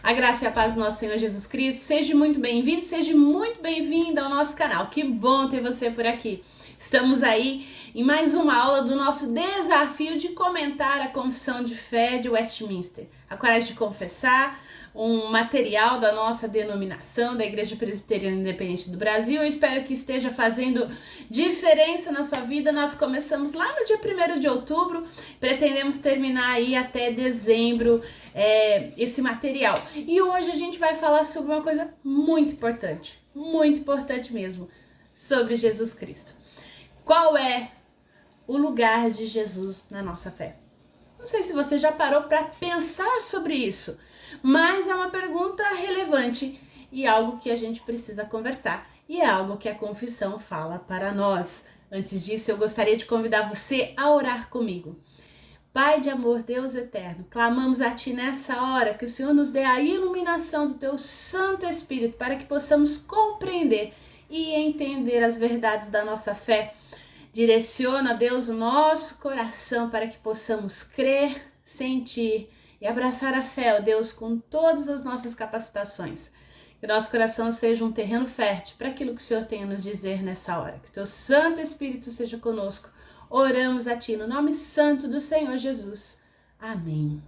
A graça e a paz do nosso Senhor Jesus Cristo. Seja muito bem-vindo, seja muito bem-vinda ao nosso canal. Que bom ter você por aqui. Estamos aí em mais uma aula do nosso desafio de comentar a Confissão de Fé de Westminster. A coragem de confessar, um material da nossa denominação, da Igreja Presbiteriana Independente do Brasil. Eu espero que esteja fazendo diferença na sua vida. Nós começamos lá no dia 1º de outubro, pretendemos terminar aí até dezembro esse material. E hoje a gente vai falar sobre uma coisa muito importante mesmo, sobre Jesus Cristo. Qual é o lugar de Jesus na nossa fé? Não sei se você já parou para pensar sobre isso, mas é uma pergunta relevante e algo que a gente precisa conversar, e é algo que a confissão fala para nós. Antes disso, eu gostaria de convidar você a orar comigo. Pai de amor, Deus eterno, clamamos a Ti nessa hora que o Senhor nos dê a iluminação do Teu Santo Espírito para que possamos compreender e entender as verdades da nossa fé. Direciona, Deus, o nosso coração para que possamos crer, sentir e abraçar a fé, ó Deus, com todas as nossas capacitações. Que o nosso coração seja um terreno fértil para aquilo que o Senhor tem a nos dizer nessa hora. Que o Teu Santo Espírito seja conosco. Oramos a Ti no nome santo do Senhor Jesus. Amém.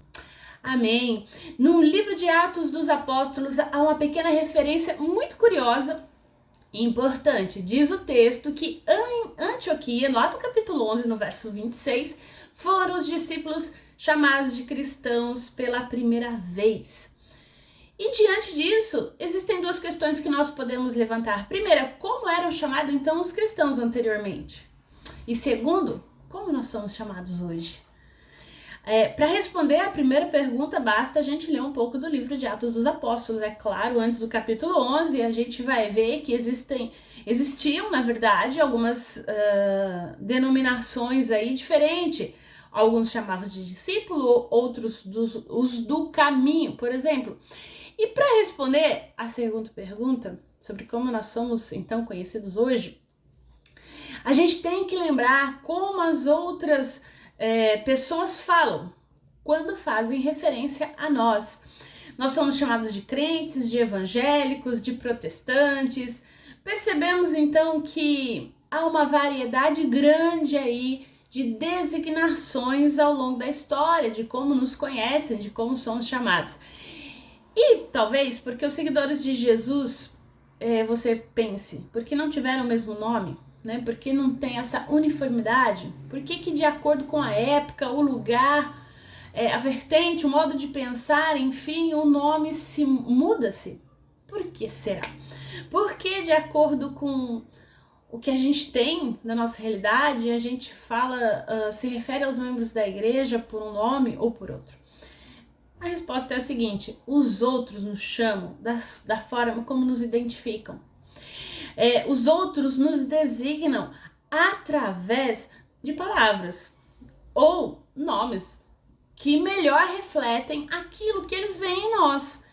Amém. No livro de Atos dos Apóstolos há uma pequena referência muito curiosa e importante. Diz o texto que em Antioquia, lá no capítulo 11, no verso 26, foram os discípulos chamados de cristãos pela primeira vez. E diante disso, existem duas questões que nós podemos levantar. Primeira, como eram chamados então os cristãos anteriormente? E segundo, como nós somos chamados hoje? Para responder a primeira pergunta, basta a gente ler um pouco do livro de Atos dos Apóstolos. É claro, antes do capítulo 11, a gente vai ver que existiam, na verdade, algumas denominações aí diferentes. Alguns chamavam de discípulo, outros os do caminho, por exemplo. E para responder a segunda pergunta, sobre como nós somos então conhecidos hoje, a gente tem que lembrar como as outras pessoas falam quando fazem referência a nós. Nós somos chamados de crentes, de evangélicos, de protestantes. Percebemos então que há uma variedade grande aí de designações ao longo da história, de como nos conhecem, de como somos chamados. E talvez porque os seguidores de Jesus, você pense, porque não tiveram o mesmo nome? Né? Porque não tem essa uniformidade? Por que de acordo com a época, o lugar, a vertente, o modo de pensar, enfim, o nome muda-se? Por que será? Porque de acordo com o que a gente tem na nossa realidade, a gente se refere aos membros da igreja por um nome ou por outro? A resposta é a seguinte: os outros nos chamam da forma como nos identificam. Os outros nos designam através de palavras ou nomes que melhor refletem aquilo que eles veem em nós,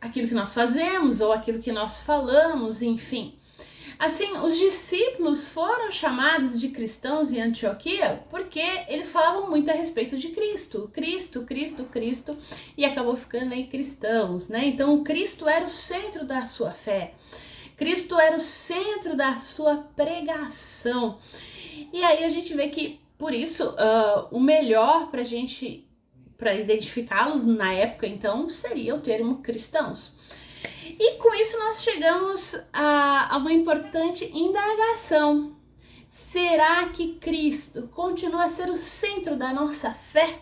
aquilo que nós fazemos ou aquilo que nós falamos, enfim. Assim, os discípulos foram chamados de cristãos em Antioquia porque eles falavam muito a respeito de Cristo, e acabou ficando aí cristãos, né? Então, o Cristo era o centro da sua fé. Cristo era o centro da sua pregação. E aí a gente vê que, por isso, o melhor para identificá-los na época, então, seria o termo cristãos. E com isso nós chegamos a uma importante indagação. Será que Cristo continua a ser o centro da nossa fé?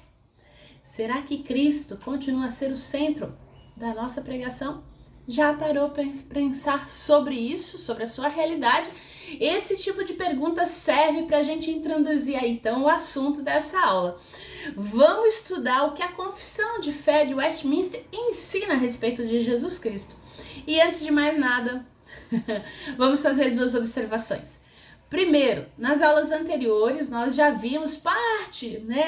Será que Cristo continua a ser o centro da nossa pregação? Já parou para pensar sobre isso, sobre a sua realidade? Esse tipo de pergunta serve para a gente introduzir aí, então, o assunto dessa aula. Vamos estudar o que a Confissão de Fé de Westminster ensina a respeito de Jesus Cristo. E antes de mais nada, vamos fazer duas observações. Primeiro, nas aulas anteriores nós já vimos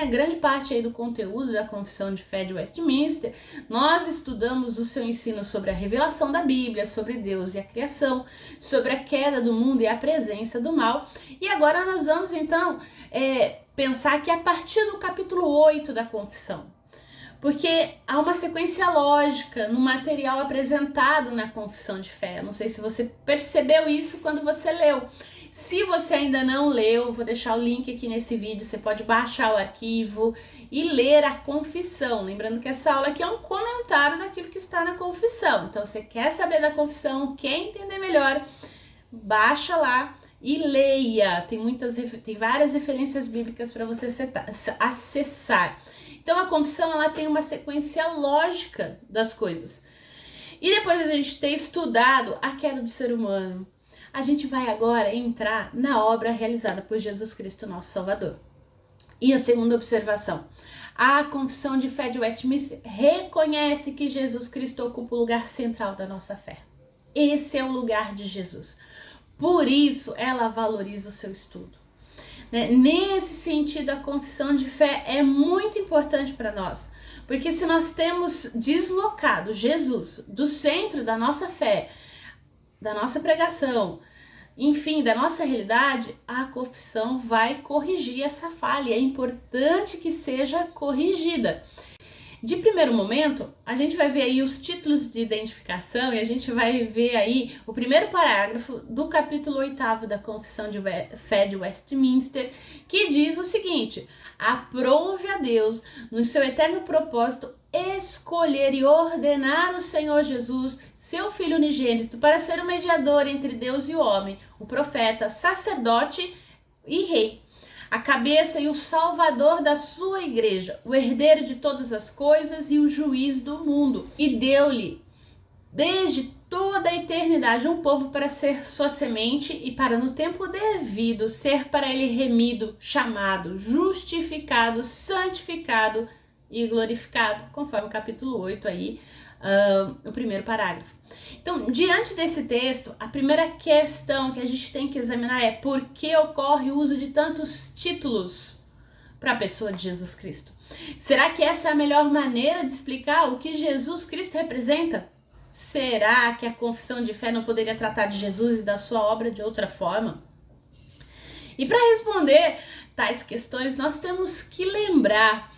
grande parte aí do conteúdo da Confissão de Fé de Westminster. Nós estudamos o seu ensino sobre a revelação da Bíblia, sobre Deus e a criação, sobre a queda do mundo e a presença do mal. E agora nós vamos então pensar que a partir do capítulo 8 da Confissão, Porque há uma sequência lógica no material apresentado na confissão de fé. Eu não sei se você percebeu isso quando você leu. Se você ainda não leu, vou deixar o link aqui nesse vídeo, você pode baixar o arquivo e ler a confissão. Lembrando que essa aula aqui é um comentário daquilo que está na confissão. Então, você quer saber da confissão, quer entender melhor, baixa lá e leia. Tem várias referências bíblicas para você acessar. Então, a confissão ela tem uma sequência lógica das coisas. E depois de a gente ter estudado a queda do ser humano, a gente vai agora entrar na obra realizada por Jesus Cristo, nosso Salvador. E a segunda observação, a confissão de fé de Westminster reconhece que Jesus Cristo ocupa o lugar central da nossa fé. Esse é o lugar de Jesus. Por isso, ela valoriza o seu estudo. Nesse sentido, a confissão de fé é muito importante para nós, porque se nós temos deslocado Jesus do centro da nossa fé, da nossa pregação, enfim, da nossa realidade, a confissão vai corrigir essa falha. É importante que seja corrigida. De primeiro momento, a gente vai ver aí os títulos de identificação e a gente vai ver aí o primeiro parágrafo do capítulo 8º da Confissão de Fé de Westminster, que diz o seguinte: aprove a Deus, no seu eterno propósito, escolher e ordenar o Senhor Jesus, seu Filho unigênito, para ser o mediador entre Deus e o homem, o profeta, sacerdote e rei, a cabeça e o salvador da sua igreja, o herdeiro de todas as coisas e o juiz do mundo. E deu-lhe, desde toda a eternidade, um povo para ser sua semente e para, no tempo devido, ser para ele remido, chamado, justificado, santificado e glorificado, conforme o capítulo 8 aí, o primeiro parágrafo. Então, diante desse texto, a primeira questão que a gente tem que examinar é por que ocorre o uso de tantos títulos para a pessoa de Jesus Cristo? Será que essa é a melhor maneira de explicar o que Jesus Cristo representa? Será que a confissão de fé não poderia tratar de Jesus e da sua obra de outra forma? E para responder tais questões, nós temos que lembrar,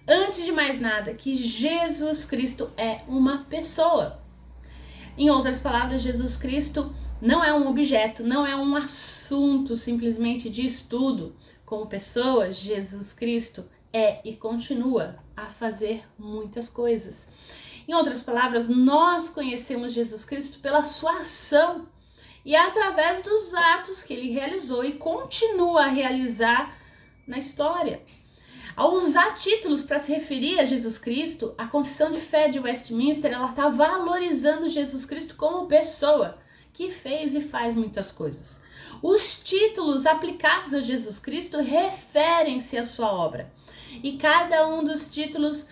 antes de mais nada, que Jesus Cristo é uma pessoa. Em outras palavras, Jesus Cristo não é um objeto, não é um assunto simplesmente de estudo. Como pessoa, Jesus Cristo é e continua a fazer muitas coisas. Em outras palavras, nós conhecemos Jesus Cristo pela sua ação e através dos atos que ele realizou e continua a realizar na história. Ao usar títulos para se referir a Jesus Cristo, a Confissão de Fé de Westminster está valorizando Jesus Cristo como pessoa, que fez e faz muitas coisas. Os títulos aplicados a Jesus Cristo referem-se à sua obra. E cada um dos títulos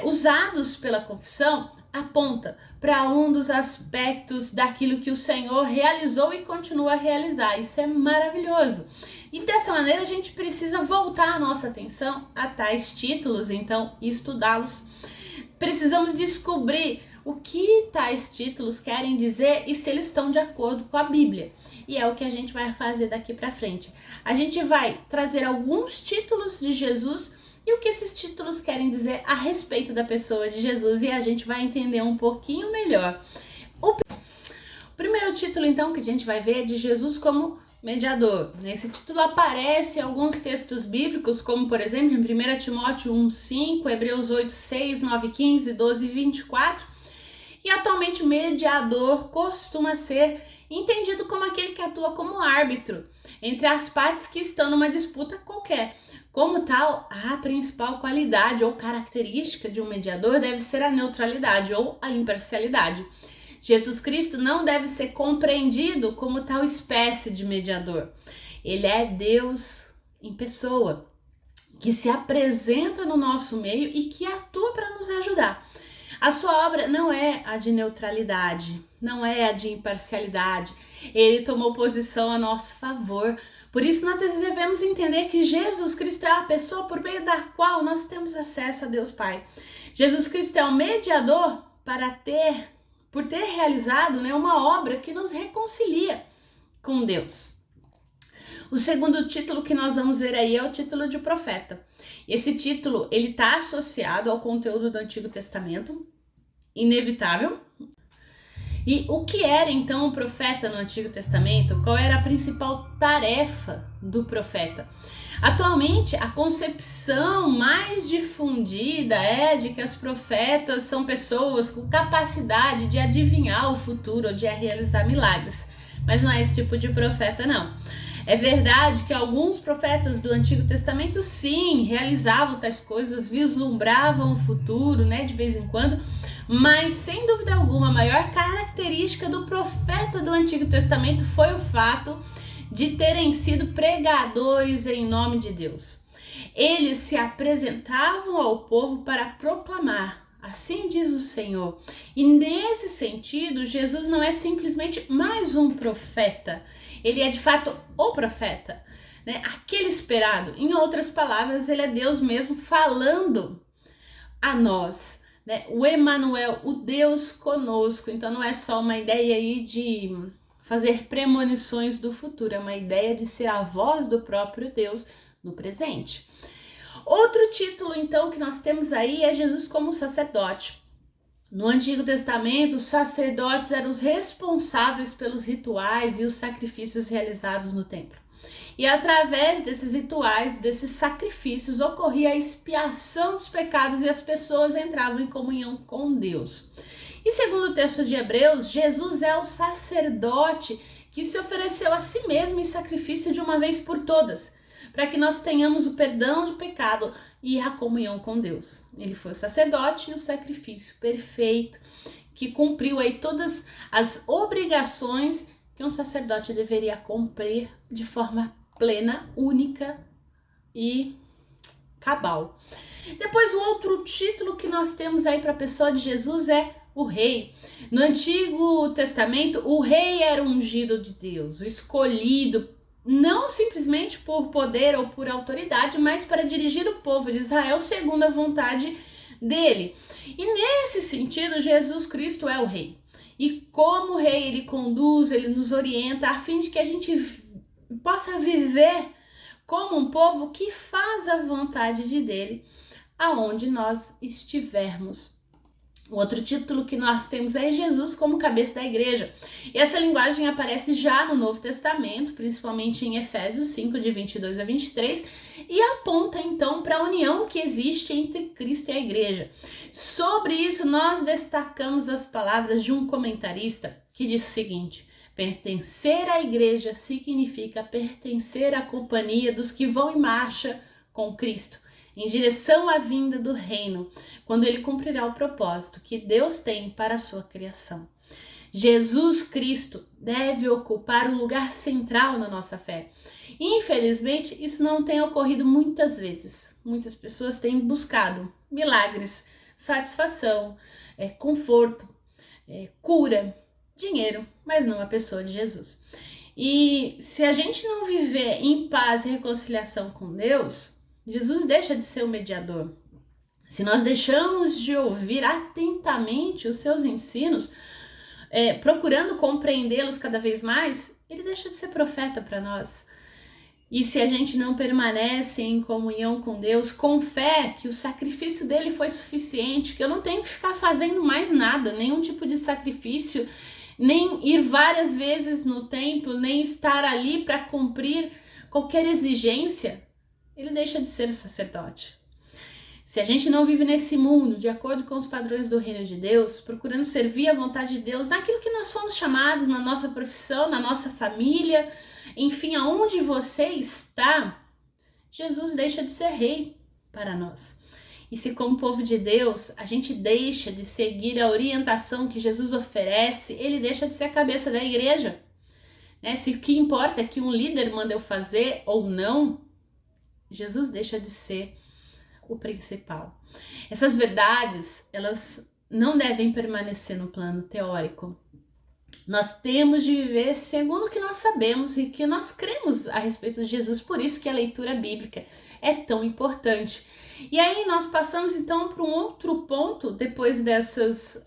usados pela confissão aponta para um dos aspectos daquilo que o Senhor realizou e continua a realizar. Isso é maravilhoso. E dessa maneira a gente precisa voltar a nossa atenção a tais títulos, então, e estudá-los. Precisamos descobrir o que tais títulos querem dizer e se eles estão de acordo com a Bíblia. E é o que a gente vai fazer daqui para frente. A gente vai trazer alguns títulos de Jesus e o que esses títulos querem dizer a respeito da pessoa de Jesus, e a gente vai entender um pouquinho melhor. O primeiro título, então, que a gente vai ver é de Jesus como mediador. Esse título aparece em alguns textos bíblicos, como por exemplo em 1 Timóteo 1:5, Hebreus 8:6, 9:15, 12 e 24. E atualmente o mediador costuma ser entendido como aquele que atua como árbitro entre as partes que estão numa disputa qualquer. Como tal, a principal qualidade ou característica de um mediador deve ser a neutralidade ou a imparcialidade. Jesus Cristo não deve ser compreendido como tal espécie de mediador. Ele é Deus em pessoa, que se apresenta no nosso meio e que atua para nos ajudar. A sua obra não é a de neutralidade, não é a de imparcialidade. Ele tomou posição a nosso favor. Por isso nós devemos entender que Jesus Cristo é a pessoa por meio da qual nós temos acesso a Deus Pai. Jesus Cristo é o mediador por ter realizado uma obra que nos reconcilia com Deus. O segundo título que nós vamos ver aí é o título de profeta. Esse título, ele está associado ao conteúdo do Antigo Testamento, inevitável. E o que era então o profeta no Antigo Testamento? Qual era a principal tarefa do profeta? Atualmente, a concepção mais difundida é de que os profetas são pessoas com capacidade de adivinhar o futuro ou de realizar milagres. Mas não é esse tipo de profeta, não. É verdade que alguns profetas do Antigo Testamento, sim, realizavam tais coisas, vislumbravam o futuro, né, de vez em quando, mas sem dúvida alguma, a maior característica do profeta do Antigo Testamento foi o fato de terem sido pregadores em nome de Deus. Eles se apresentavam ao povo para proclamar: assim diz o Senhor. E nesse sentido, Jesus não é simplesmente mais um profeta. Ele é de fato o profeta, né? Aquele esperado. Em outras palavras, ele é Deus mesmo falando a nós, né? O Emanuel, o Deus conosco. Então não é só uma ideia aí de fazer premonições do futuro, é uma ideia de ser a voz do próprio Deus no presente. Outro título, então, que nós temos aí é Jesus como sacerdote. No Antigo Testamento, os sacerdotes eram os responsáveis pelos rituais e os sacrifícios realizados no templo. E através desses rituais, desses sacrifícios, ocorria a expiação dos pecados e as pessoas entravam em comunhão com Deus. E segundo o texto de Hebreus, Jesus é o sacerdote que se ofereceu a si mesmo em sacrifício de uma vez por todas, para que nós tenhamos o perdão de pecado e a comunhão com Deus. Ele foi o sacerdote e o sacrifício perfeito, que cumpriu aí todas as obrigações que um sacerdote deveria cumprir de forma plena, única e cabal. Depois, o outro título que nós temos aí para a pessoa de Jesus é o rei. No Antigo Testamento, o rei era o ungido de Deus, o escolhido, não simplesmente por poder ou por autoridade, mas para dirigir o povo de Israel segundo a vontade dele. E nesse sentido, Jesus Cristo é o rei. E como rei, ele conduz, ele nos orienta a fim de que a gente possa viver como um povo que faz a vontade dele aonde nós estivermos. O outro título que nós temos é Jesus como cabeça da igreja. E essa linguagem aparece já no Novo Testamento, principalmente em Efésios 5, de 22 a 23, e aponta então para a união que existe entre Cristo e a igreja. Sobre isso, nós destacamos as palavras de um comentarista que diz o seguinte: pertencer à igreja significa pertencer à companhia dos que vão em marcha com Cristo, em direção à vinda do reino, quando ele cumprirá o propósito que Deus tem para a sua criação. Jesus Cristo deve ocupar o lugar central na nossa fé. Infelizmente, isso não tem ocorrido muitas vezes. Muitas pessoas têm buscado milagres, satisfação, conforto, cura, dinheiro, mas não a pessoa de Jesus. E se a gente não viver em paz e reconciliação com Deus, Jesus deixa de ser o mediador. Se nós deixamos de ouvir atentamente os seus ensinos, procurando compreendê-los cada vez mais, ele deixa de ser profeta para nós. E se a gente não permanece em comunhão com Deus, com fé que o sacrifício dele foi suficiente, que eu não tenho que ficar fazendo mais nada, nenhum tipo de sacrifício, nem ir várias vezes no templo, nem estar ali para cumprir qualquer exigência, ele deixa de ser o sacerdote. Se a gente não vive nesse mundo de acordo com os padrões do reino de Deus, procurando servir a vontade de Deus naquilo que nós fomos chamados, na nossa profissão, na nossa família, enfim, aonde você está, Jesus deixa de ser rei para nós. E se como povo de Deus, a gente deixa de seguir a orientação que Jesus oferece, ele deixa de ser a cabeça da igreja. Se o que importa é que um líder manda eu fazer ou não, Jesus deixa de ser o principal. Essas verdades, elas não devem permanecer no plano teórico. Nós temos de viver segundo o que nós sabemos e que nós cremos a respeito de Jesus, por isso que a leitura bíblica é tão importante. E aí nós passamos então para um outro ponto, depois desses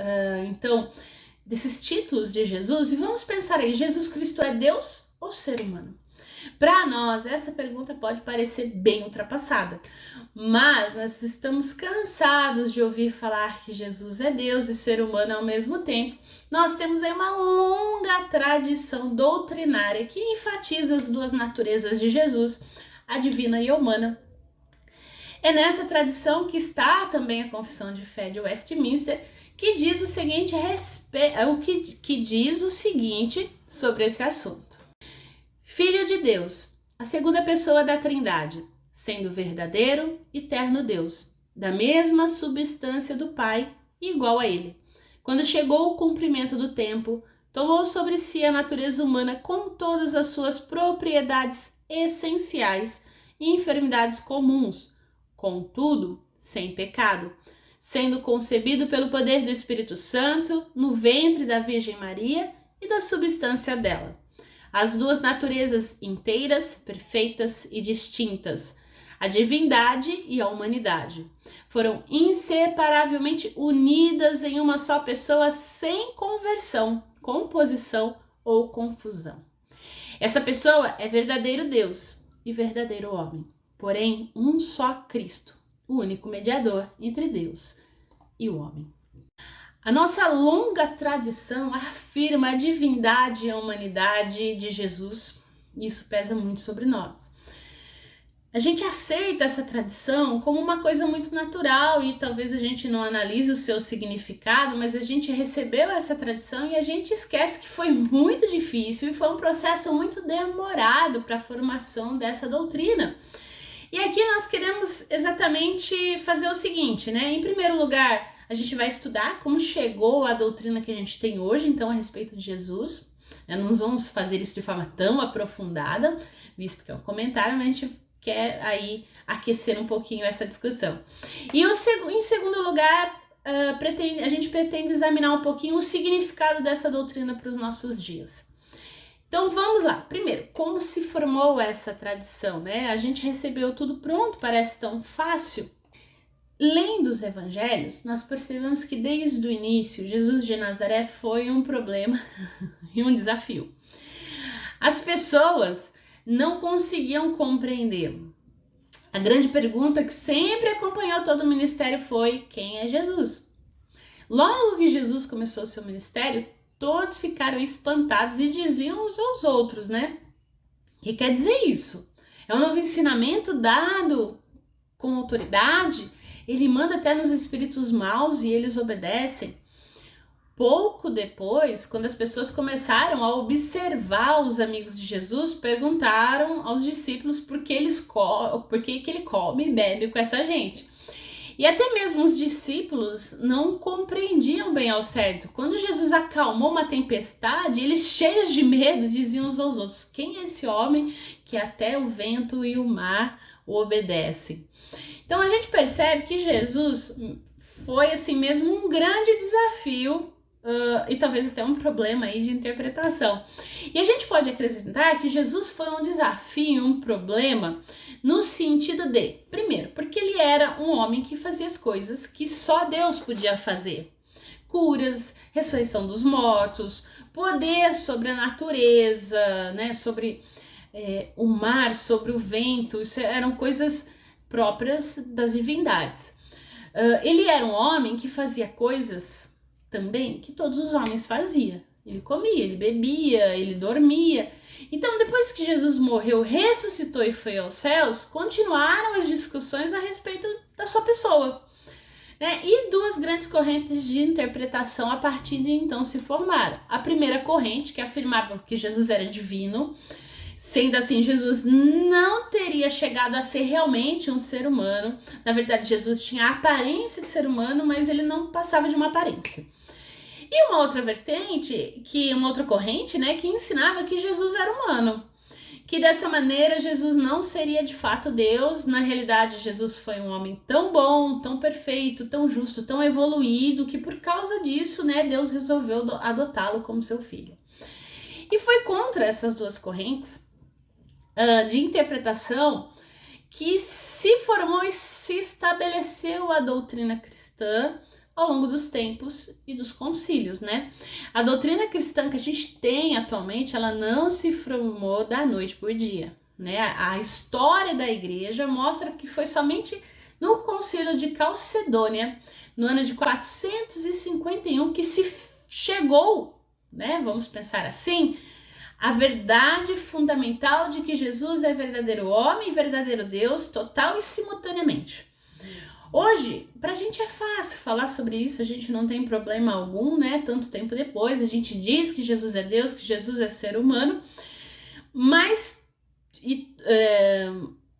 títulos de Jesus, e vamos pensar aí, Jesus Cristo é Deus ou ser humano? Para nós, essa pergunta pode parecer bem ultrapassada, mas nós estamos cansados de ouvir falar que Jesus é Deus e ser humano ao mesmo tempo. Nós temos aí uma longa tradição doutrinária que enfatiza as duas naturezas de Jesus, a divina e a humana. É nessa tradição que está também a Confissão de Fé de Westminster, que diz o seguinte, que diz o seguinte sobre esse assunto. Filho de Deus, a segunda pessoa da Trindade, sendo verdadeiro e eterno Deus, da mesma substância do Pai e igual a Ele. Quando chegou o cumprimento do tempo, tomou sobre si a natureza humana com todas as suas propriedades essenciais e enfermidades comuns, contudo, sem pecado, sendo concebido pelo poder do Espírito Santo no ventre da Virgem Maria e da substância dela. As duas naturezas inteiras, perfeitas e distintas, a divindade e a humanidade, foram inseparavelmente unidas em uma só pessoa sem conversão, composição ou confusão. Essa pessoa é verdadeiro Deus e verdadeiro homem, porém um só Cristo, o único mediador entre Deus e o homem. A nossa longa tradição afirma a divindade e a humanidade de Jesus, e isso pesa muito sobre nós. A gente aceita essa tradição como uma coisa muito natural e talvez a gente não analise o seu significado, mas a gente recebeu essa tradição e a gente esquece que foi muito difícil e foi um processo muito demorado para a formação dessa doutrina. E aqui nós queremos exatamente fazer o seguinte, né? Em primeiro lugar, a gente vai estudar como chegou a doutrina que a gente tem hoje, então, a respeito de Jesus. Não vamos fazer isso de forma tão aprofundada, visto que é um comentário, mas a gente quer aí aquecer um pouquinho essa discussão. E em segundo lugar, a gente pretende examinar um pouquinho o significado dessa doutrina para os nossos dias. Então vamos lá. Primeiro, como se formou essa tradição, né? A gente recebeu tudo pronto, parece tão fácil. Lendo os evangelhos, nós percebemos que desde o início, Jesus de Nazaré foi um problema e um desafio. As pessoas não conseguiam compreendê-lo. A grande pergunta que sempre acompanhou todo o ministério foi: quem é Jesus? Logo que Jesus começou o seu ministério, todos ficaram espantados e diziam uns aos outros, né? O que quer dizer isso? É um novo ensinamento dado com autoridade? Ele manda até nos espíritos maus e eles obedecem? Pouco depois, quando as pessoas começaram a observar os amigos de Jesus, perguntaram aos discípulos por que ele come e bebe com essa gente. E até mesmo os discípulos não compreendiam bem ao certo. Quando Jesus acalmou uma tempestade, eles, cheios de medo, diziam uns aos outros: quem é esse homem que até o vento e o mar o obedecem? Então a gente percebe que Jesus foi assim mesmo um grande desafio e talvez até um problema aí de interpretação. E a gente pode acrescentar que Jesus foi um desafio, um problema, no sentido de, primeiro, porque ele era um homem que fazia as coisas que só Deus podia fazer. Curas, ressurreição dos mortos, poder sobre a natureza, né, sobre o mar, sobre o vento, isso eram coisas próprias das divindades. Ele era um homem que fazia coisas também que todos os homens faziam. Ele comia, ele bebia, ele dormia. Então, depois que Jesus morreu, ressuscitou e foi aos céus, continuaram as discussões a respeito da sua pessoa, né? E duas grandes correntes de interpretação a partir de então se formaram. A primeira corrente, que afirmava que Jesus era divino, sendo assim, Jesus não teria chegado a ser realmente um ser humano. Na verdade, Jesus tinha a aparência de ser humano, mas ele não passava de uma aparência. E uma outra vertente, uma outra corrente, né, que ensinava que Jesus era humano. Que dessa maneira Jesus não seria de fato Deus. Na realidade, Jesus foi um homem tão bom, tão perfeito, tão justo, tão evoluído, que por causa disso, né, Deus resolveu adotá-lo como seu filho. E foi contra essas duas correntes de interpretação que se formou e se estabeleceu a doutrina cristã ao longo dos tempos e dos concílios, né? A doutrina cristã que a gente tem atualmente, ela não se formou da noite por dia. né? A história da igreja mostra que foi somente no Concílio de Calcedônia, no ano de 451, que se chegou, né? Vamos pensar assim, a verdade fundamental de que Jesus é verdadeiro homem e verdadeiro Deus, total e simultaneamente. Hoje, pra gente é fácil falar sobre isso, a gente não tem problema algum, né? Tanto tempo depois, a gente diz que Jesus é Deus, que Jesus é ser humano, mas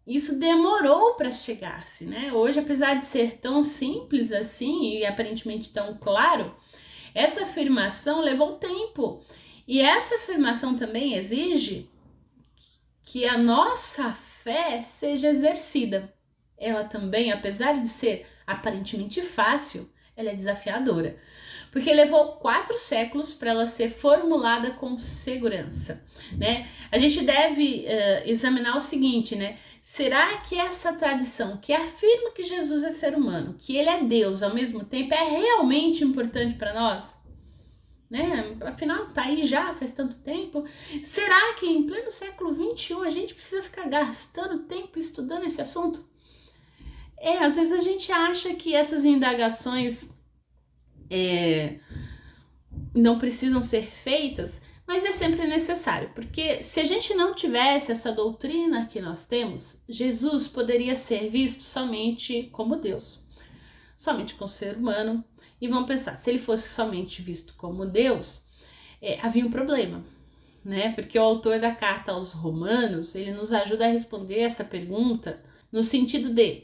isso demorou para chegar-se, né? Hoje, apesar de ser tão simples assim e aparentemente tão claro, essa afirmação levou tempo. E essa afirmação também exige que a nossa fé seja exercida. Ela também, apesar de ser aparentemente fácil, ela é desafiadora. Porque levou 4 séculos para ela ser formulada com segurança, né? A gente deve examinar o seguinte, né? Será que essa tradição que afirma que Jesus é ser humano, que ele é Deus ao mesmo tempo, é realmente importante para nós? Né? Afinal, tá aí já faz tanto tempo. Será que em pleno século XXI a gente precisa ficar gastando tempo estudando esse assunto? Às vezes a gente acha que essas indagações não precisam ser feitas, mas é sempre necessário, porque se a gente não tivesse essa doutrina que nós temos, Jesus poderia ser visto somente como Deus, somente como ser humano. E vamos pensar, se ele fosse somente visto como Deus, havia um problema, né? Porque o autor da carta aos Romanos, ele nos ajuda a responder essa pergunta no sentido de,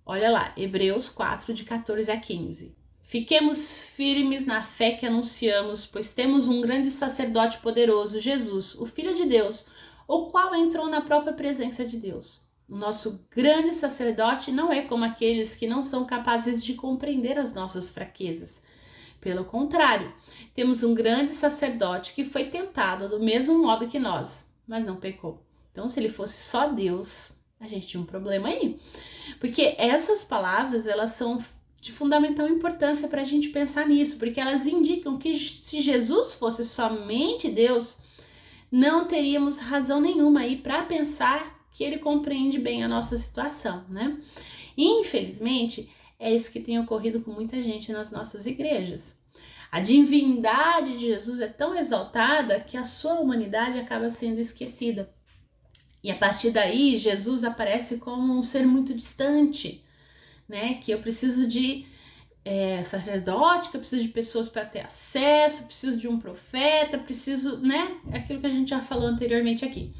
olha lá, Hebreus 4, de 14 a 15. Fiquemos firmes na fé que anunciamos, pois temos um grande sacerdote poderoso, Jesus, o Filho de Deus, o qual entrou na própria presença de Deus. O nosso grande sacerdote não é como aqueles que não são capazes de compreender as nossas fraquezas. Pelo contrário, temos um grande sacerdote que foi tentado do mesmo modo que nós, mas não pecou. Então, se ele fosse só Deus, a gente tinha um problema aí. Porque essas palavras, elas são de fundamental importância para a gente pensar nisso, porque elas indicam que se Jesus fosse somente Deus, não teríamos razão nenhuma aí para pensar que ele compreende bem a nossa situação, né? Infelizmente, é isso que tem ocorrido com muita gente nas nossas igrejas. A divindade de Jesus é tão exaltada que a sua humanidade acaba sendo esquecida. E a partir daí, Jesus aparece como um ser muito distante, né? Que eu preciso de sacerdote, que eu preciso de pessoas para ter acesso, preciso de um profeta, preciso, né? Aquilo que a gente já falou anteriormente aqui.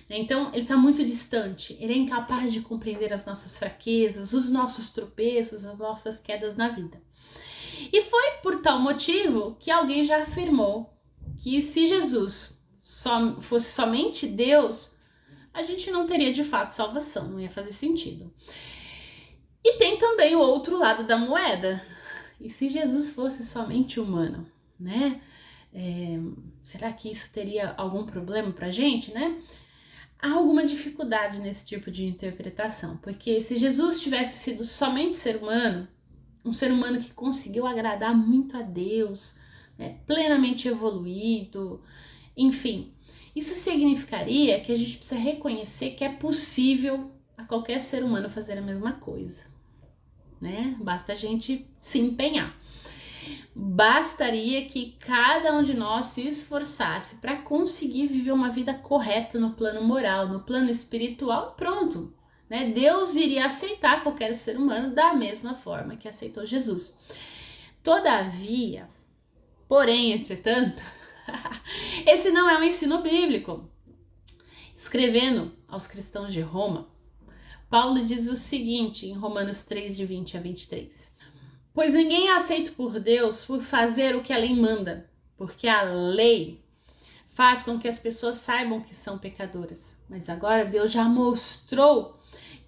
Então, ele está muito distante, ele é incapaz de compreender as nossas fraquezas, os nossos tropeços, as nossas quedas na vida. E foi por tal motivo que alguém já afirmou que se Jesus fosse somente Deus, a gente não teria de fato salvação, não ia fazer sentido. E tem também o outro lado da moeda. E se Jesus fosse somente humano, né? Será que isso teria algum problema pra gente, né? Há alguma dificuldade nesse tipo de interpretação, porque se Jesus tivesse sido somente ser humano, um ser humano que conseguiu agradar muito a Deus, né, plenamente evoluído, enfim, isso significaria que a gente precisa reconhecer que é possível a qualquer ser humano fazer a mesma coisa, né? Basta a gente se empenhar. Bastaria que cada um de nós se esforçasse para conseguir viver uma vida correta no plano moral, no plano espiritual, pronto, né? Deus iria aceitar qualquer ser humano da mesma forma que aceitou Jesus. Todavia, porém, entretanto, esse não é um ensino bíblico. Escrevendo aos cristãos de Roma, Paulo diz o seguinte em Romanos 3, de 20 a 23. Pois ninguém é aceito por Deus por fazer o que a lei manda, porque a lei faz com que as pessoas saibam que são pecadoras. Mas agora Deus já mostrou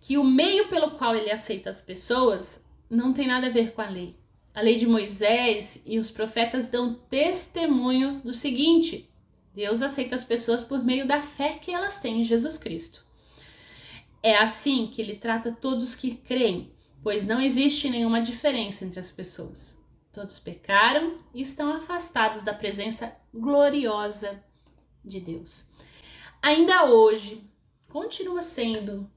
que o meio pelo qual ele aceita as pessoas não tem nada a ver com a lei. A lei de Moisés e os profetas dão testemunho do seguinte: Deus aceita as pessoas por meio da fé que elas têm em Jesus Cristo. É assim que ele trata todos que creem, pois não existe nenhuma diferença entre as pessoas. Todos pecaram e estão afastados da presença gloriosa de Deus. Ainda hoje, continua sendo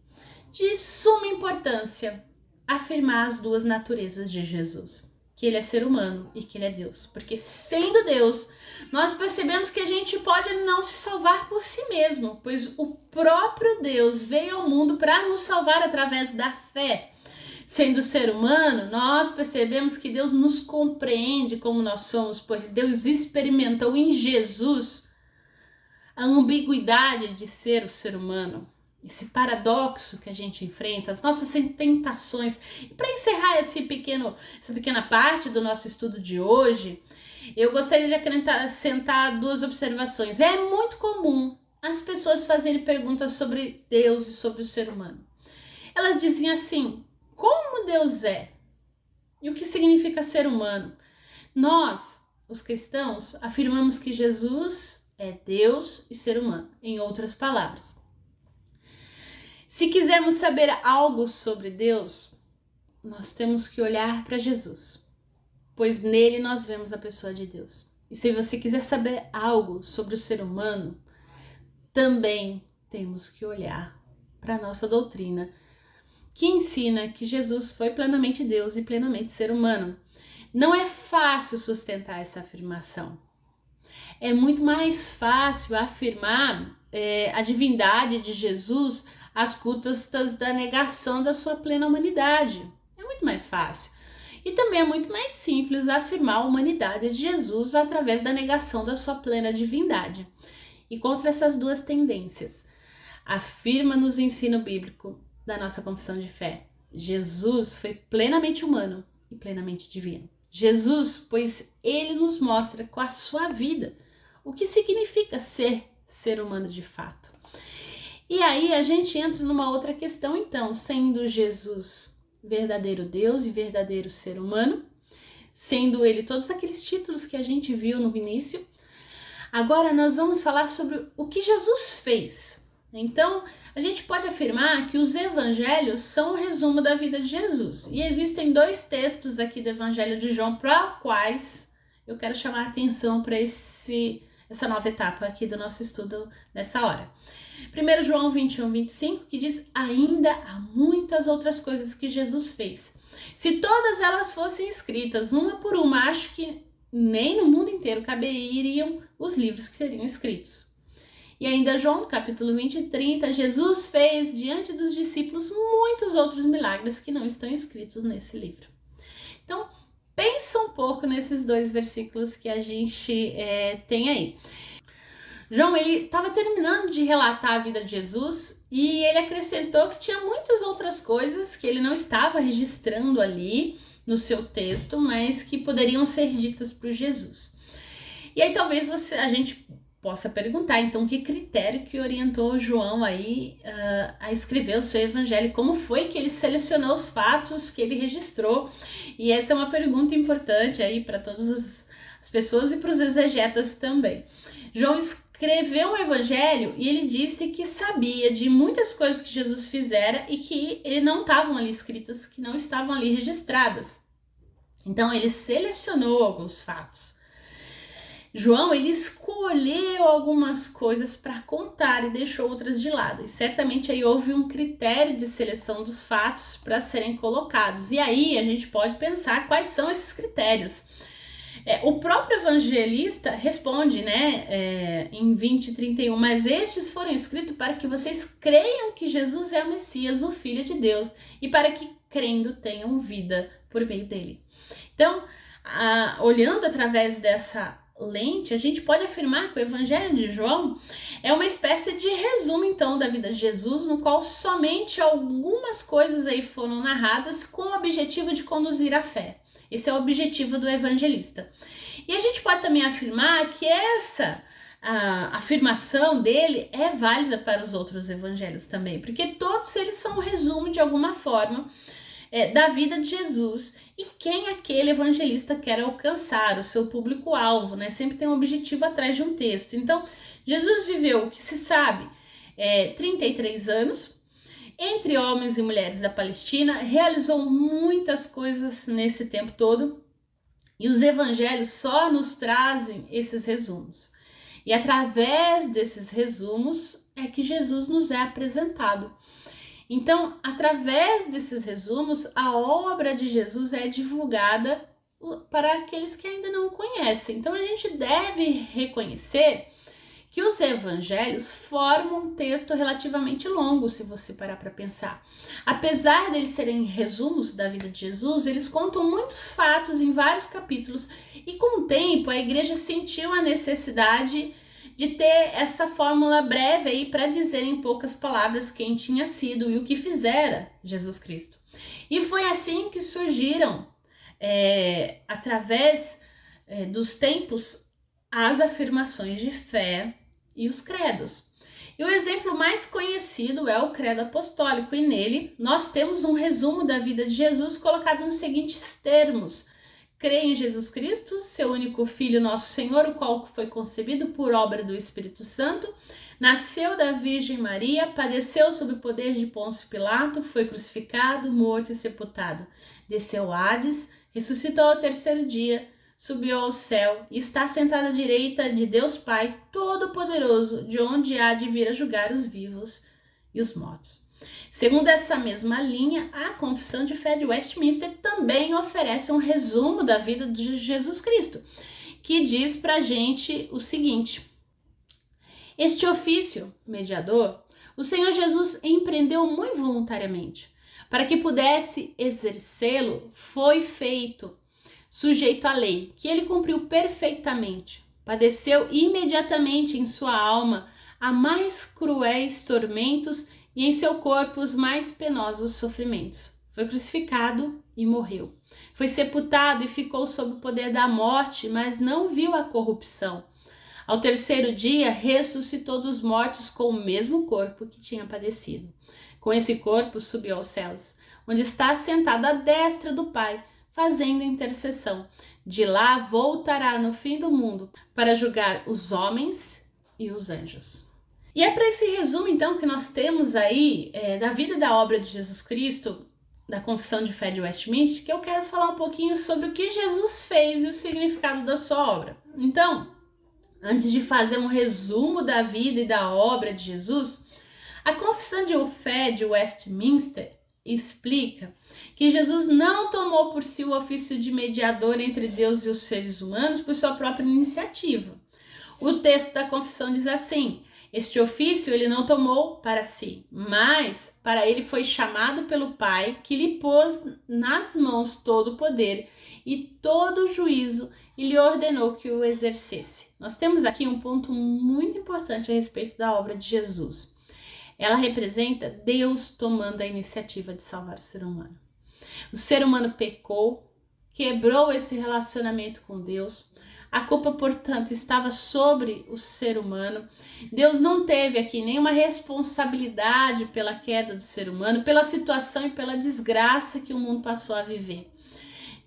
de suma importância afirmar as duas naturezas de Jesus, que ele é ser humano e que ele é Deus, porque sendo Deus, nós percebemos que a gente pode não se salvar por si mesmo, pois o próprio Deus veio ao mundo para nos salvar através da fé. Sendo ser humano, nós percebemos que Deus nos compreende como nós somos, pois Deus experimentou em Jesus a ambiguidade de ser o ser humano, esse paradoxo que a gente enfrenta, as nossas tentações. E para encerrar essa pequena parte do nosso estudo de hoje, eu gostaria de acrescentar duas observações. É muito comum as pessoas fazerem perguntas sobre Deus e sobre o ser humano. Elas dizem assim: como Deus é? E o que significa ser humano? Nós, os cristãos, afirmamos que Jesus é Deus e ser humano. Em outras palavras, se quisermos saber algo sobre Deus, nós temos que olhar para Jesus, pois nele nós vemos a pessoa de Deus. E se você quiser saber algo sobre o ser humano, também temos que olhar para a nossa doutrina, que ensina que Jesus foi plenamente Deus e plenamente ser humano. Não é fácil sustentar essa afirmação. É muito mais fácil afirmar a divindade de Jesus às custas da negação da sua plena humanidade. É muito mais fácil. E também é muito mais simples afirmar a humanidade de Jesus através da negação da sua plena divindade. E contra essas duas tendências, afirma-nos o ensino bíblico da nossa confissão de fé: Jesus foi plenamente humano e plenamente divino. Jesus, pois ele nos mostra com a sua vida o que significa ser humano de fato. E aí a gente entra numa outra questão, então, sendo Jesus verdadeiro Deus e verdadeiro ser humano, sendo ele todos aqueles títulos que a gente viu no início, agora nós vamos falar sobre o que Jesus fez. Então, a gente pode afirmar que os evangelhos são um resumo da vida de Jesus. E existem dois textos aqui do Evangelho de João para os quais eu quero chamar a atenção para essa nova etapa aqui do nosso estudo nessa hora. 1 João 21, 25, que diz: ainda há muitas outras coisas que Jesus fez. Se todas elas fossem escritas uma por uma, acho que nem no mundo inteiro caberiam os livros que seriam escritos. E ainda João, capítulo 20 e 30, Jesus fez diante dos discípulos muitos outros milagres que não estão escritos nesse livro. Então, pensa um pouco nesses dois versículos que a gente tem aí. João, ele estava terminando de relatar a vida de Jesus e ele acrescentou que tinha muitas outras coisas que ele não estava registrando ali no seu texto, mas que poderiam ser ditas por Jesus. E aí talvez a gente possa perguntar, então, que critério que orientou João aí a escrever o seu evangelho? Como foi que ele selecionou os fatos que ele registrou? E essa é uma pergunta importante aí para todas as pessoas e para os exegetas também. João escreveu um evangelho e ele disse que sabia de muitas coisas que Jesus fizera e que não estavam ali escritas, que não estavam ali registradas. Então, ele selecionou alguns fatos. João, ele escolheu algumas coisas para contar e deixou outras de lado. E certamente aí houve um critério de seleção dos fatos para serem colocados. E aí a gente pode pensar quais são esses critérios. O próprio evangelista responde, em 20:31, mas estes foram escritos para que vocês creiam que Jesus é o Messias, o Filho de Deus, e para que, crendo, tenham vida por meio dele. Então, olhando através dessa lente, a gente pode afirmar que o Evangelho de João é uma espécie de resumo, então, da vida de Jesus, no qual somente algumas coisas aí foram narradas com o objetivo de conduzir à fé. Esse é o objetivo do evangelista. E a gente pode também afirmar que essa afirmação dele é válida para os outros evangelhos também, porque todos eles são um resumo, de alguma forma, da vida de Jesus e quem aquele evangelista quer alcançar, o seu público-alvo, né? Sempre tem um objetivo atrás de um texto. Então, Jesus viveu, o que se sabe, 33 anos, entre homens e mulheres da Palestina, realizou muitas coisas nesse tempo todo, e os evangelhos só nos trazem esses resumos. E através desses resumos, é que Jesus nos é apresentado. Então, através desses resumos, a obra de Jesus é divulgada para aqueles que ainda não o conhecem. Então, a gente deve reconhecer que os evangelhos formam um texto relativamente longo, se você parar para pensar. Apesar deles serem resumos da vida de Jesus, eles contam muitos fatos em vários capítulos e com o tempo a igreja sentiu a necessidade de ter essa fórmula breve aí para dizer em poucas palavras quem tinha sido e o que fizera Jesus Cristo. E foi assim que surgiram, através dos tempos, as afirmações de fé e os credos. E o exemplo mais conhecido é o credo apostólico, e nele nós temos um resumo da vida de Jesus colocado nos seguintes termos: creio em Jesus Cristo, seu único Filho, nosso Senhor, o qual foi concebido por obra do Espírito Santo, nasceu da Virgem Maria, padeceu sob o poder de Pôncio Pilato, foi crucificado, morto e sepultado, desceu ao Hades, ressuscitou ao terceiro dia, subiu ao céu e está sentado à direita de Deus Pai Todo-Poderoso, de onde há de vir a julgar os vivos e os mortos. Segundo essa mesma linha, a Confissão de Fé de Westminster também oferece um resumo da vida de Jesus Cristo, que diz pra gente o seguinte: este ofício mediador, o Senhor Jesus empreendeu muito voluntariamente. Para que pudesse exercê-lo, foi feito sujeito à lei, que ele cumpriu perfeitamente. Padeceu imediatamente em sua alma a mais cruéis tormentos e em seu corpo os mais penosos sofrimentos. Foi crucificado e morreu. Foi sepultado e ficou sob o poder da morte, mas não viu a corrupção. Ao terceiro dia, ressuscitou dos mortos com o mesmo corpo que tinha padecido. Com esse corpo, subiu aos céus, onde está assentado à destra do Pai, fazendo intercessão. De lá voltará no fim do mundo para julgar os homens e os anjos. E é para esse resumo, então, que nós temos aí da vida e da obra de Jesus Cristo, da Confissão de Fé de Westminster, que eu quero falar um pouquinho sobre o que Jesus fez e o significado da sua obra. Então, antes de fazer um resumo da vida e da obra de Jesus, a Confissão de Fé de Westminster explica que Jesus não tomou por si o ofício de mediador entre Deus e os seres humanos por sua própria iniciativa. O texto da confissão diz assim: este ofício ele não tomou para si, mas para ele foi chamado pelo Pai, que lhe pôs nas mãos todo o poder e todo o juízo e lhe ordenou que o exercesse. Nós temos aqui um ponto muito importante a respeito da obra de Jesus. Ela representa Deus tomando a iniciativa de salvar o ser humano. O ser humano pecou, quebrou esse relacionamento com Deus. A culpa, portanto, estava sobre o ser humano. Deus não teve aqui nenhuma responsabilidade pela queda do ser humano, pela situação e pela desgraça que o mundo passou a viver.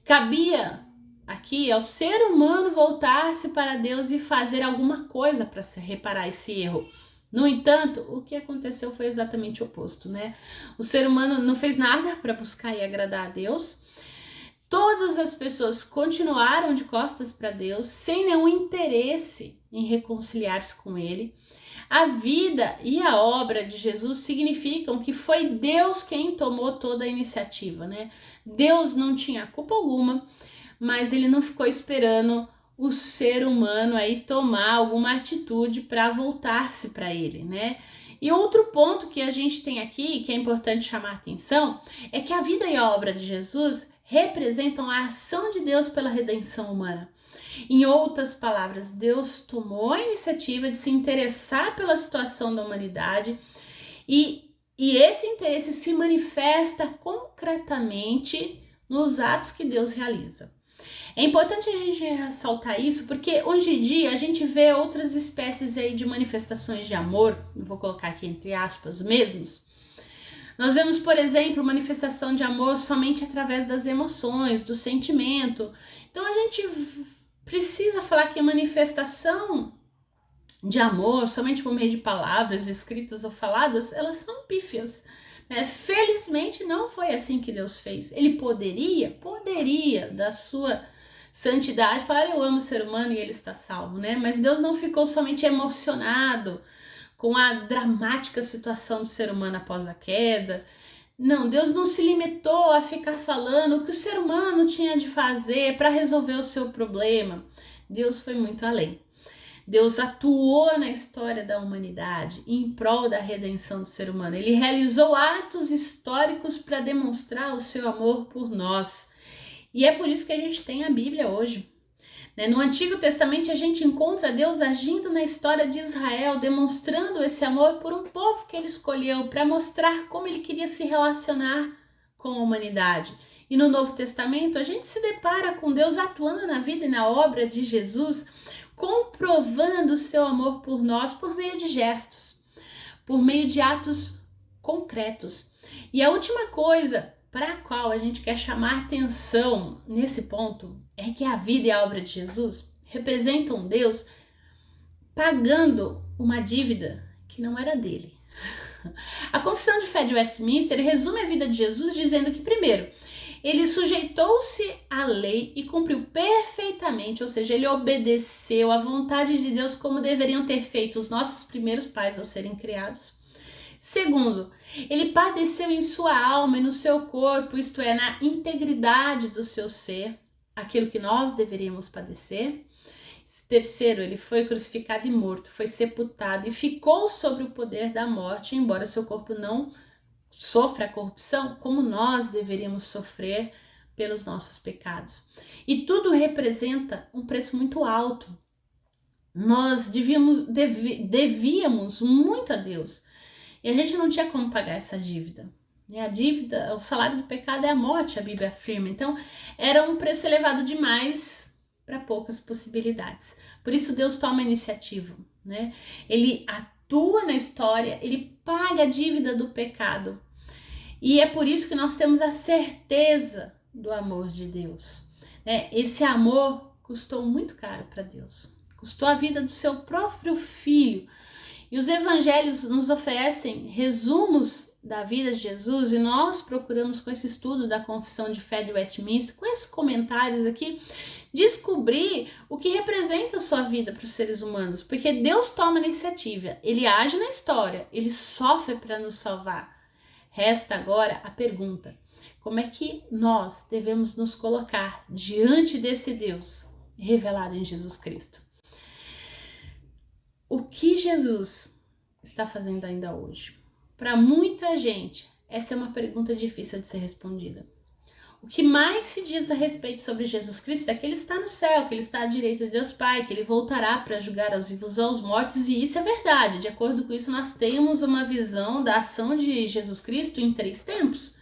Cabia aqui ao ser humano voltar-se para Deus e fazer alguma coisa para reparar esse erro. No entanto, o que aconteceu foi exatamente o oposto, né? O ser humano não fez nada para buscar e agradar a Deus. Todas as pessoas continuaram de costas para Deus, sem nenhum interesse em reconciliar-se com Ele. A vida e a obra de Jesus significam que foi Deus quem tomou toda a iniciativa, né? Deus não tinha culpa alguma, mas Ele não ficou esperando o ser humano aí tomar alguma atitude para voltar-se para Ele, né? E outro ponto que a gente tem aqui, que é importante chamar a atenção, é que a vida e a obra de Jesus representam a ação de Deus pela redenção humana. Em outras palavras, Deus tomou a iniciativa de se interessar pela situação da humanidade e esse interesse se manifesta concretamente nos atos que Deus realiza. É importante a gente ressaltar isso porque hoje em dia a gente vê outras espécies aí de manifestações de amor, eu vou colocar aqui entre aspas mesmos. Nós vemos, por exemplo, manifestação de amor somente através das emoções, do sentimento. Então a gente precisa falar que a manifestação de amor somente por meio de palavras escritas ou faladas, elas são pífias. Felizmente não foi assim que Deus fez. Ele poderia da sua santidade falar: eu amo o ser humano e ele está salvo, né? Mas Deus não ficou somente emocionado com a dramática situação do ser humano após a queda. Não, Deus não se limitou a ficar falando o que o ser humano tinha de fazer para resolver o seu problema. Deus foi muito além. Deus atuou na história da humanidade em prol da redenção do ser humano. Ele realizou atos históricos para demonstrar o seu amor por nós. E é por isso que a gente tem a Bíblia hoje. No Antigo Testamento a gente encontra Deus agindo na história de Israel, demonstrando esse amor por um povo que ele escolheu para mostrar como ele queria se relacionar com a humanidade. E no Novo Testamento a gente se depara com Deus atuando na vida e na obra de Jesus, comprovando o seu amor por nós por meio de gestos, por meio de atos concretos. E a última coisa para a qual a gente quer chamar atenção nesse ponto é que a vida e a obra de Jesus representam Deus pagando uma dívida que não era dele. A Confissão de Fé de Westminster resume a vida de Jesus dizendo que, primeiro, ele sujeitou-se à lei e cumpriu perfeitamente, ou seja, ele obedeceu à vontade de Deus como deveriam ter feito os nossos primeiros pais ao serem criados. Segundo, ele padeceu em sua alma e no seu corpo, isto é, na integridade do seu ser, aquilo que nós deveríamos padecer. Terceiro, ele foi crucificado e morto, foi sepultado e ficou sob o poder da morte, embora seu corpo não sofra a corrupção, como nós deveríamos sofrer pelos nossos pecados. E tudo representa um preço muito alto. Nós devíamos muito a Deus. E a gente não tinha como pagar essa dívida. E a dívida, o salário do pecado é a morte, a Bíblia afirma. Então, era um preço elevado demais para poucas possibilidades. Por isso, Deus toma a iniciativa, né? Ele atua na história, ele paga a dívida do pecado. E é por isso que nós temos a certeza do amor de Deus. Esse amor custou muito caro para Deus. Custou a vida do seu próprio filho. E os evangelhos nos oferecem resumos da vida de Jesus e nós procuramos com esse estudo da Confissão de Fé de Westminster, com esses comentários aqui, descobrir o que representa a sua vida para os seres humanos, porque Deus toma a iniciativa, ele age na história, ele sofre para nos salvar. Resta agora a pergunta: como é que nós devemos nos colocar diante desse Deus revelado em Jesus Cristo? O que Jesus está fazendo ainda hoje? Para muita gente, essa é uma pergunta difícil de ser respondida. O que mais se diz a respeito sobre Jesus Cristo é que ele está no céu, que ele está à direita de Deus Pai, que ele voltará para julgar aos vivos e aos mortos, e isso é verdade. De acordo com isso, nós temos uma visão da ação de Jesus Cristo em 3 tempos.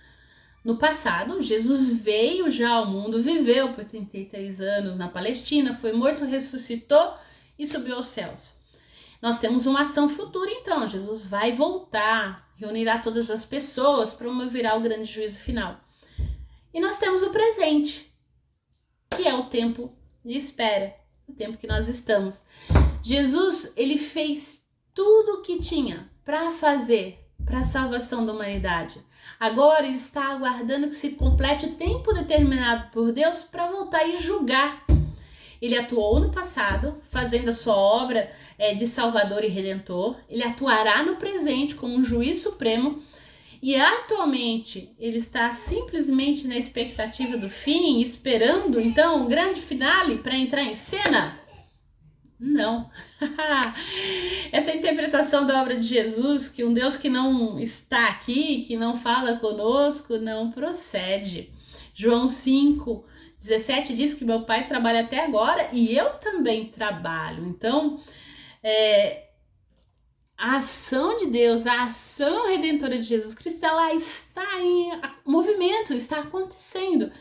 No passado, Jesus veio já ao mundo, viveu por 33 anos na Palestina, foi morto, ressuscitou e subiu aos céus. Nós temos uma ação futura, então. Jesus vai voltar, reunirá todas as pessoas, promoverá o grande juízo final. E nós temos o presente, que é o tempo de espera, o tempo que nós estamos. Jesus, ele fez tudo o que tinha para fazer para a salvação da humanidade. Agora ele está aguardando que se complete o tempo determinado por Deus para voltar e julgar. Ele atuou no passado, fazendo a sua obra de Salvador e Redentor. Ele atuará no presente como um juiz supremo. E atualmente ele está simplesmente na expectativa do fim, esperando então um grande finale para entrar em cena? Não. Essa interpretação da obra de Jesus, que um Deus que não está aqui, que não fala conosco, não procede. João 5:17 diz que meu pai trabalha até agora e eu também trabalho. Então, a ação de Deus, a ação redentora de Jesus Cristo, ela está em movimento, está acontecendo.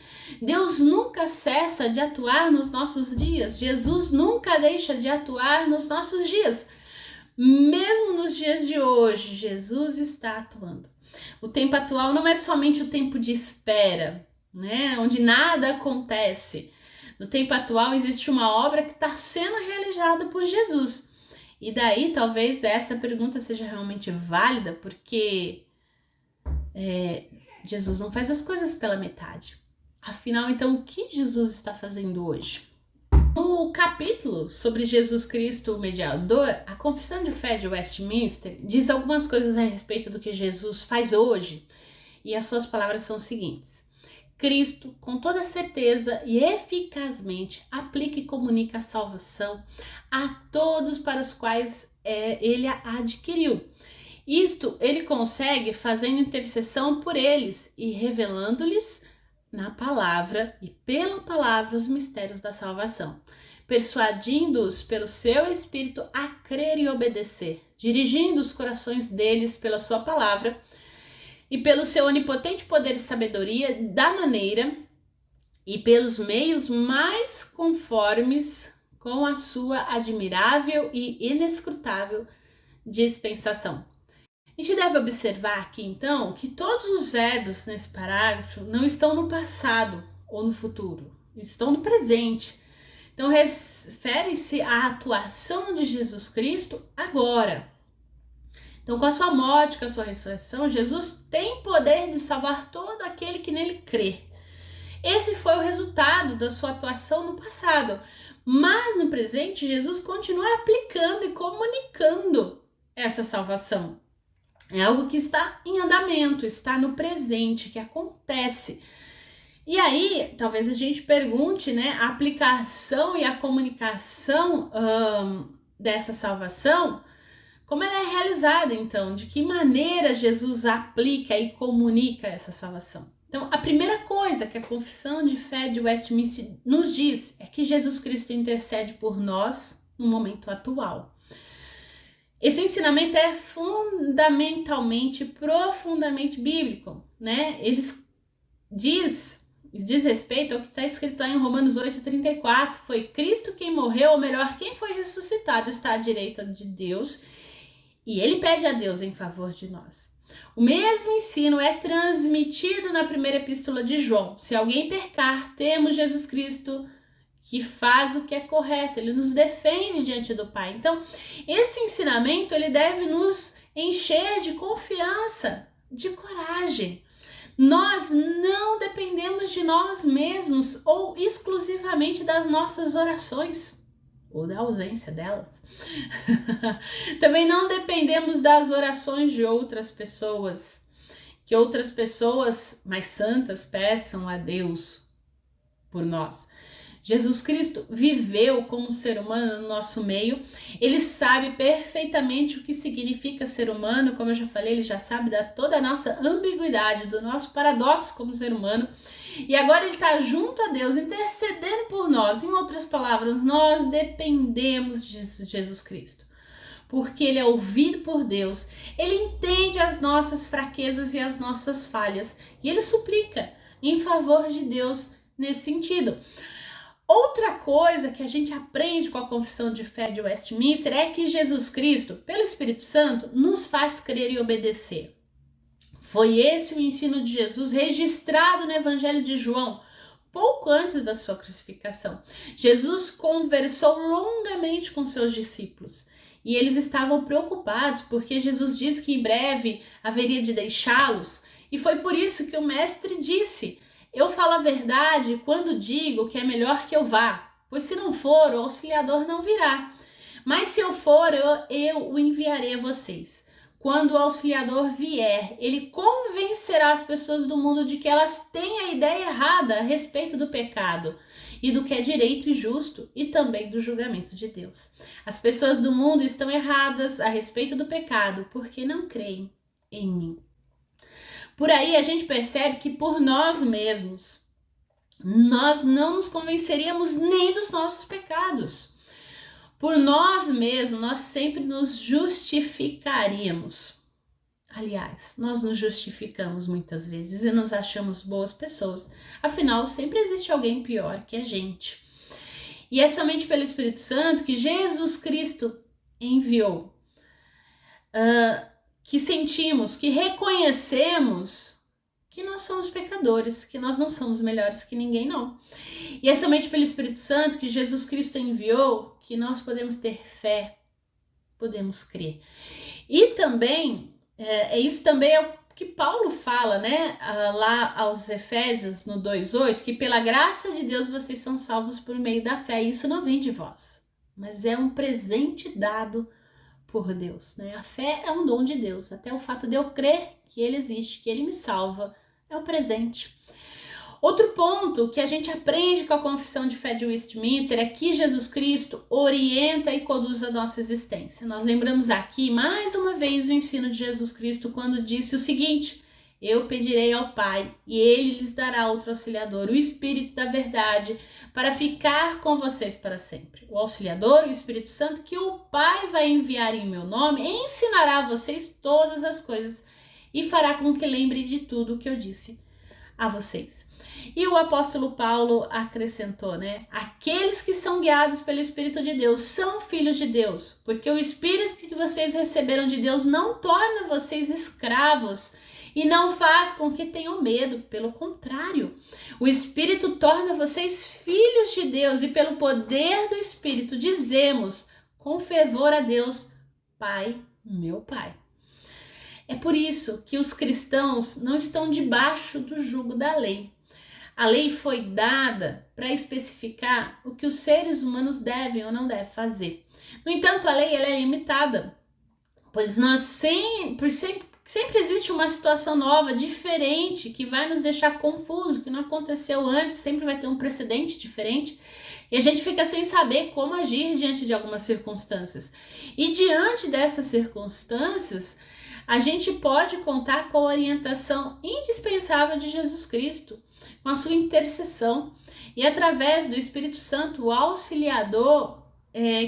Deus nunca cessa de atuar nos nossos dias. Jesus nunca deixa de atuar nos nossos dias. Mesmo nos dias de hoje, Jesus está atuando. O tempo atual não é somente o tempo de espera, onde nada acontece. No tempo atual existe uma obra que está sendo realizada por Jesus. E daí talvez essa pergunta seja realmente válida, porque Jesus não faz as coisas pela metade. Afinal, então, o que Jesus está fazendo hoje? No capítulo sobre Jesus Cristo, o mediador, a Confissão de Fé de Westminster diz algumas coisas a respeito do que Jesus faz hoje, e as suas palavras são as seguintes: Cristo, com toda certeza e eficazmente, aplica e comunica a salvação a todos para os quais ele a adquiriu. Isto ele consegue fazendo intercessão por eles e revelando-lhes na palavra e pela palavra os mistérios da salvação, persuadindo-os pelo seu Espírito a crer e obedecer, dirigindo os corações deles pela sua palavra e pelo seu onipotente poder e sabedoria da maneira e pelos meios mais conformes com a sua admirável e inescrutável dispensação. A gente deve observar aqui, então, que todos os verbos nesse parágrafo não estão no passado ou no futuro, estão no presente. Então, refere-se à atuação de Jesus Cristo agora. Então, com a sua morte, com a sua ressurreição, Jesus tem poder de salvar todo aquele que nele crê. Esse foi o resultado da sua atuação no passado. Mas, no presente, Jesus continua aplicando e comunicando essa salvação. É algo que está em andamento, está no presente, que acontece. E aí, talvez a gente pergunte, né, a aplicação e a comunicação dessa salvação, como ela é realizada, então? De que maneira Jesus aplica e comunica essa salvação? Então, a primeira coisa que a Confissão de Fé de Westminster nos diz é que Jesus Cristo intercede por nós no momento atual. Esse ensinamento é fundamentalmente, profundamente bíblico, né? Diz respeito ao que está escrito lá em Romanos 8:34, foi Cristo quem morreu, ou melhor, quem foi ressuscitado está à direita de Deus, e ele pede a Deus em favor de nós. O mesmo ensino é transmitido na primeira epístola de João. Se alguém pecar, temos Jesus Cristo que faz o que é correto, ele nos defende diante do Pai. Então, esse ensinamento ele deve nos encher de confiança, de coragem. Nós não dependemos de nós mesmos ou exclusivamente das nossas orações, ou da ausência delas. Também não dependemos das orações de outras pessoas, que outras pessoas mais santas peçam a Deus por nós. Jesus Cristo viveu como ser humano no nosso meio, ele sabe perfeitamente o que significa ser humano, como eu já falei, ele já sabe da toda a nossa ambiguidade, do nosso paradoxo como ser humano, e agora ele está junto a Deus, intercedendo por nós. Em outras palavras, nós dependemos de Jesus Cristo, porque ele é ouvido por Deus, ele entende as nossas fraquezas e as nossas falhas, e ele suplica em favor de Deus nesse sentido. Outra coisa que a gente aprende com a Confissão de Fé de Westminster é que Jesus Cristo, pelo Espírito Santo, nos faz crer e obedecer. Foi esse o ensino de Jesus registrado no Evangelho de João, pouco antes da sua crucificação. Jesus conversou longamente com seus discípulos e eles estavam preocupados porque Jesus disse que em breve haveria de deixá-los, e foi por isso que o mestre disse: eu falo a verdade quando digo que é melhor que eu vá, pois se não for, o auxiliador não virá. Mas se eu for, eu o enviarei a vocês. Quando o auxiliador vier, ele convencerá as pessoas do mundo de que elas têm a ideia errada a respeito do pecado e do que é direito e justo, e também do julgamento de Deus. As pessoas do mundo estão erradas a respeito do pecado porque não creem em mim. Por aí a gente percebe que por nós mesmos, nós não nos convenceríamos nem dos nossos pecados. Por nós mesmos, nós sempre nos justificaríamos. Aliás, nós nos justificamos muitas vezes e nos achamos boas pessoas. Afinal, sempre existe alguém pior que a gente. E é somente pelo Espírito Santo que Jesus Cristo enviou. Que sentimos, que reconhecemos que nós somos pecadores, que nós não somos melhores que ninguém, não. E é somente pelo Espírito Santo que Jesus Cristo enviou que nós podemos ter fé, podemos crer. E também, isso também é o que Paulo fala, né, lá aos Efésios, no 2:8, que pela graça de Deus vocês são salvos por meio da fé. E isso não vem de vós, mas é um presente dado por Deus, né? A fé é um dom de Deus. Até o fato de eu crer que Ele existe, que Ele me salva, é um presente. Outro ponto que a gente aprende com a Confissão de Fé de Westminster é que Jesus Cristo orienta e conduz a nossa existência. Nós lembramos aqui, mais uma vez, o ensino de Jesus Cristo quando disse o seguinte: eu pedirei ao Pai e Ele lhes dará outro auxiliador, o Espírito da verdade, para ficar com vocês para sempre. O auxiliador, o Espírito Santo, que o Pai vai enviar em meu nome, ensinará a vocês todas as coisas e fará com que lembrem de tudo o que eu disse a vocês. E o apóstolo Paulo acrescentou, né? Aqueles que são guiados pelo Espírito de Deus são filhos de Deus, porque o Espírito que vocês receberam de Deus não torna vocês escravos e não faz com que tenham medo, pelo contrário. O Espírito torna vocês filhos de Deus e pelo poder do Espírito dizemos com fervor a Deus: Pai, meu Pai. É por isso que os cristãos não estão debaixo do jugo da lei. A lei foi dada para especificar o que os seres humanos devem ou não devem fazer. No entanto, a lei ela é limitada, pois sempre existe uma situação nova, diferente, que vai nos deixar confuso, que não aconteceu antes, sempre vai ter um precedente diferente. E a gente fica sem saber como agir diante de algumas circunstâncias. E diante dessas circunstâncias, a gente pode contar com a orientação indispensável de Jesus Cristo, com a sua intercessão e através do Espírito Santo, o auxiliador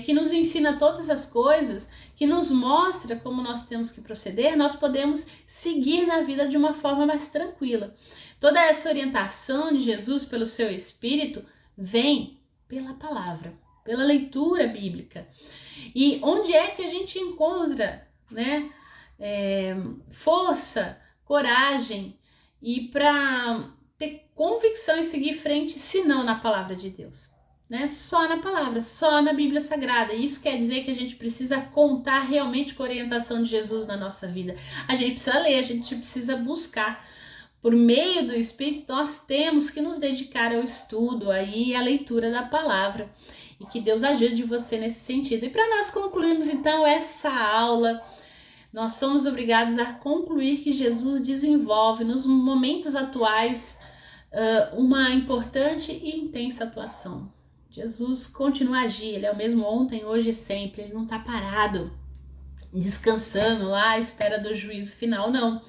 que nos ensina todas as coisas, que nos mostra como nós temos que proceder, nós podemos seguir na vida de uma forma mais tranquila. Toda essa orientação de Jesus pelo seu Espírito vem pela palavra, pela leitura bíblica. E onde é que a gente encontra, né, força, coragem e para ter convicção e seguir frente, se não na palavra de Deus, né? Só na palavra, só na Bíblia Sagrada. Isso quer dizer que a gente precisa contar realmente com a orientação de Jesus na nossa vida. A gente precisa ler, a gente precisa buscar. Por meio do Espírito, nós temos que nos dedicar ao estudo, aí, à leitura da palavra. E que Deus ajude você nesse sentido. E para nós concluirmos, então, essa aula, nós somos obrigados a concluir que Jesus desenvolve nos momentos atuais uma importante e intensa atuação. Jesus continua a agir, ele é o mesmo ontem, hoje e sempre, ele não está parado, descansando lá à espera do juízo final, não.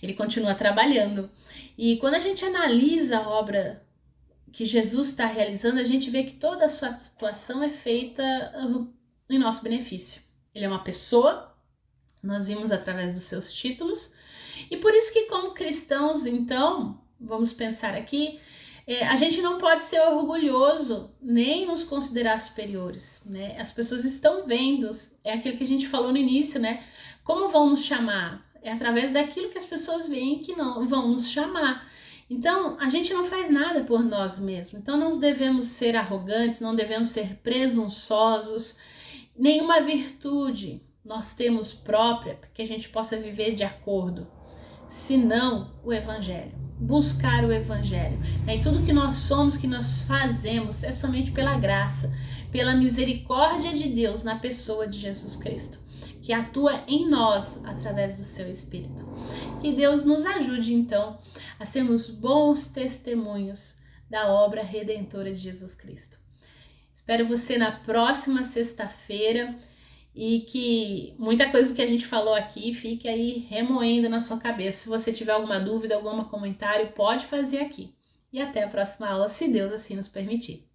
Ele continua trabalhando. E quando a gente analisa a obra que Jesus está realizando, a gente vê que toda a sua atuação é feita em nosso benefício. Ele é uma pessoa, nós vimos através dos seus títulos, e por isso que como cristãos, então, vamos pensar aqui, a gente não pode ser orgulhoso, nem nos considerar superiores, né? As pessoas estão vendo, é aquilo que a gente falou no início, né? Como vão nos chamar? É através daquilo que as pessoas veem que não vão nos chamar. Então, a gente não faz nada por nós mesmos. Então, não devemos ser arrogantes, não devemos ser presunçosos. Nenhuma virtude nós temos própria para que a gente possa viver de acordo, senão o Evangelho. Buscar o Evangelho. E tudo que nós somos, que nós fazemos, é somente pela graça, pela misericórdia de Deus na pessoa de Jesus Cristo, que atua em nós através do seu Espírito. Que Deus nos ajude, então, a sermos bons testemunhos da obra redentora de Jesus Cristo. Espero você na próxima sexta-feira e que muita coisa que a gente falou aqui fique aí remoendo na sua cabeça. Se você tiver alguma dúvida, algum comentário, pode fazer aqui. E até a próxima aula, se Deus assim nos permitir.